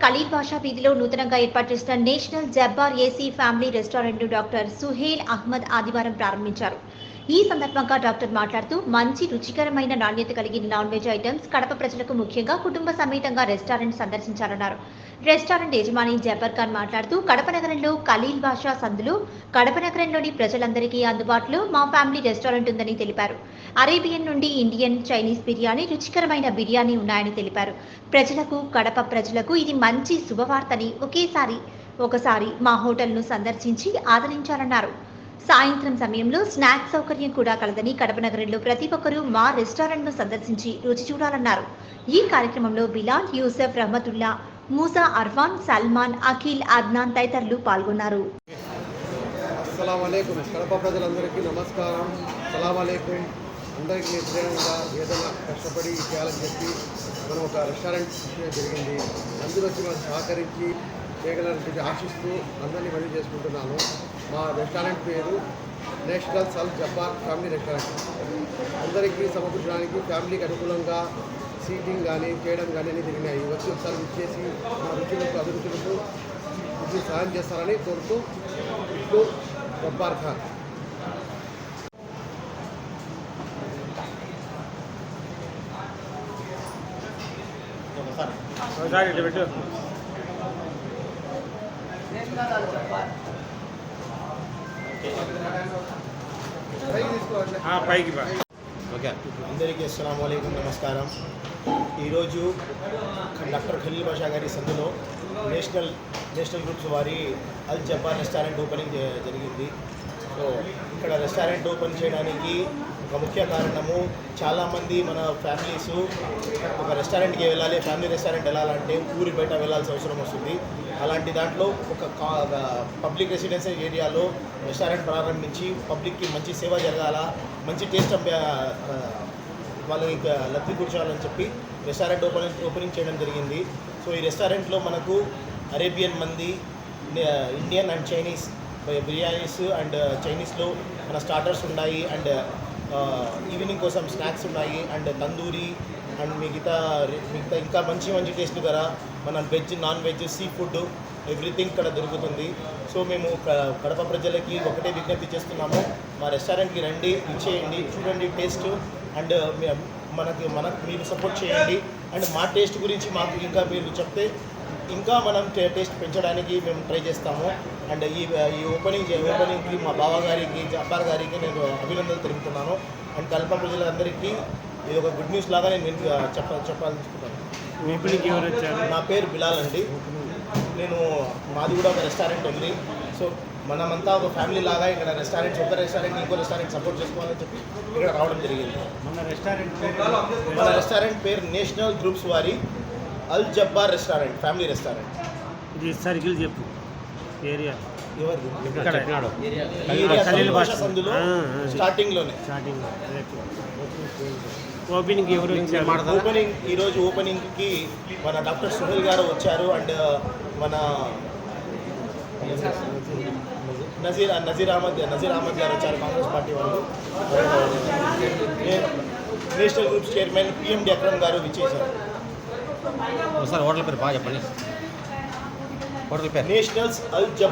ఖలీల్ బాషా వీధిలో నూతనంగా ఏర్పాటు చేసిన national Jabbar AC family restaurant doctor Suhail Ahmed ఆదివారం ప్రారంభించారు. ఈ సందర్భంగా డాక్టర్ మాట్లాడుతూ మంచి రుచికరమైన నాణ్యత కలిగిన నాన్ వెజ్ ఐటమ్స్ కడప ప్రజలకు ముఖ్యంగా కుటుంబ సమేతంగా రెస్టారెంట్ సందర్శించారన్నారు. రెస్టారెంట్ యజమాని జబ్బర్ ఖాన్ మాట్లాడుతూ కడప నగరంలో ఖలీల్ బాషా సందులో కడప నగరంలోని ప్రజలందరికీ అందుబాటులో మా ఫ్యామిలీ రెస్టారెంట్ ఉందని తెలిపారు. అరేబియన్ నుండి ఇండియన్, చైనీస్ బిర్యానీ, రుచికరమైన బిర్యానీ ఉన్నాయని తెలిపారు. కడప ప్రజలకు ఇది మంచి శుభవార్తని ఒకసారి మా హోటల్ను సందర్శించి ఆదరించాలన్నారు. సాయంత్రం సమయంలో స్నాక్స్ సౌకర్యం కూడా కలదని కడప నగరంలో ప్రతి ఒక్కరూ మా రెస్టారెంట్ను సందర్శించి రుచి చూడాలన్నారు. ఈ కార్యక్రమంలో బిలాల్, యూసఫ్, రహమతుల్లా, మూసా, అర్ఫాన్, సల్మాన్, అఖిల్, అద్నాన్ తదితరులు పాల్గొన్నారు. కడప ప్రజలందరికీ నమస్కారం. సలాంఅలైకుం. అందరికీ వ్యతిరేకంగా ఏదైనా కష్టపడి చేయాలని చెప్పి మనం ఒక రెస్టారెంట్ జరిగింది. అందరూ వచ్చి మనం సహకరించి చేయగలని ఆశిస్తూ అందరినీ మళ్ళీ చేసుకుంటున్నాను. మా రెస్టారెంట్ పేరు నేషనల్ అల్ జబ్బార్ ఫ్యామిలీ రెస్టారెంట్. అందరికీ సమకూర్చడానికి ఫ్యామిలీకి అనుకూలంగా సీటింగ్ కానీ చేయడం కానీ అన్నీ జరిగినాయి. వచ్చి ఒకసారి ఇచ్చేసి మా రుచులకు అభిరుచులకు సహాయం చేస్తారని కోరుతూ ఇప్పుడు జబ్బార్ ఖాన్. అందరికీ అస్సలాము అలైకుం, నమస్కారం. ఈరోజు డాక్టర్ ఖలీల్ బాషా గారి సందులో నేషనల్ గ్రూప్స్ వారి అల్ జబ్బార్ రెస్టారెంట్ ఓపెనింగ్ జరిగింది. సో ఇక్కడ రెస్టారెంట్ ఓపెన్ చేయడానికి ఒక ముఖ్య కారణము, చాలామంది మన ఫ్యామిలీస్ ఒక రెస్టారెంట్కి వెళ్ళాలి, ఫ్యామిలీ రెస్టారెంట్ వెళ్ళాలంటే ఊరి బయట వెళ్ళాల్సిన అవసరం వస్తుంది. అలాంటి దాంట్లో ఒక పబ్లిక్ రెసిడెన్షియల్ ఏరియాలో రెస్టారెంట్ ప్రారంభించి పబ్లిక్కి మంచి సేవ జరగాల, మంచి టేస్ట్ వాళ్ళకి లబ్ధి కూర్చోవాలని చెప్పి రెస్టారెంట్ ఓపెనింగ్ చేయడం జరిగింది. సో ఈ రెస్టారెంట్లో మనకు అరేబియన్ మంది, Indian and Chinese biryanis and చైనీస్లో మన స్టార్టర్స్ ఉన్నాయి, అండ్ ఈవినింగ్ కోసం స్నాక్స్ ఉన్నాయి, అండ్ తందూరి అండ్ మిగతా ఇంకా మంచి టేస్ట్ కదా మన veg, non veg, sea food everything ఇక్కడ దొరుకుతుంది. సో మేము కడప ప్రజలకి ఒకటే విజ్ఞప్తి చేస్తున్నాము, మా రెస్టారెంట్కి రండి, ఇచ్చేయండి, చూడండి టేస్ట్, అండ్ మీరు సపోర్ట్ చేయండి. అండ్ మా టేస్ట్ గురించి మాకు ఇంకా మీరు చెప్తే ఇంకా మనం టేస్ట్ పెంచడానికి మేము ట్రై చేస్తాము. అండ్ ఈ ఓపెనింగ్కి మా బావగారికి, జబ్బార్ గారికి నేను అభినందనలు తెలుపుతున్నాను. అండ్ కడప ప్రజలందరికీ ఇది ఒక గుడ్ న్యూస్ లాగా నేను చెప్పాలనుకుంటున్నాను. నా పేరు బిలాల్ అండి. మాది కూడా ఒక రెస్టారెంట్ ఉంది. సో మనమంతా ఒక ఫ్యామిలీ లాగా ఇక్కడ ఒక రెస్టారెంట్ ఇంకో రెస్టారెంట్ సపోర్ట్ చేసుకోవాలని చెప్పి ఇక్కడ రావడం జరిగింది. మన రెస్టారెంట్ పేరు నేషనల్ గ్రూప్స్ వారి అల్ జబ్బార్ రెస్టారెంట్ ఫ్యామిలీ రెస్టారెంట్. ఇది సర్కిల్ చెప్పు ఏరియా సందులో స్టార్టింగ్లోనే. ఓపెనింగ్ ఎవరు ఈరోజు ఓపెనింగ్కి మన డాక్టర్ సుహేల్ గారు వచ్చారు, అండ్ మన నజీర్ అహ్మద్ గారు వచ్చారు, కాంగ్రెస్ పార్టీ వాళ్ళు. National groups chairman PMD Akram గారు విచ్చేశారు. హోటల్ పేరు బాగా చెప్పండి. హోటల్ పేరు నేషనల్స్ అల్ జబ్బార్.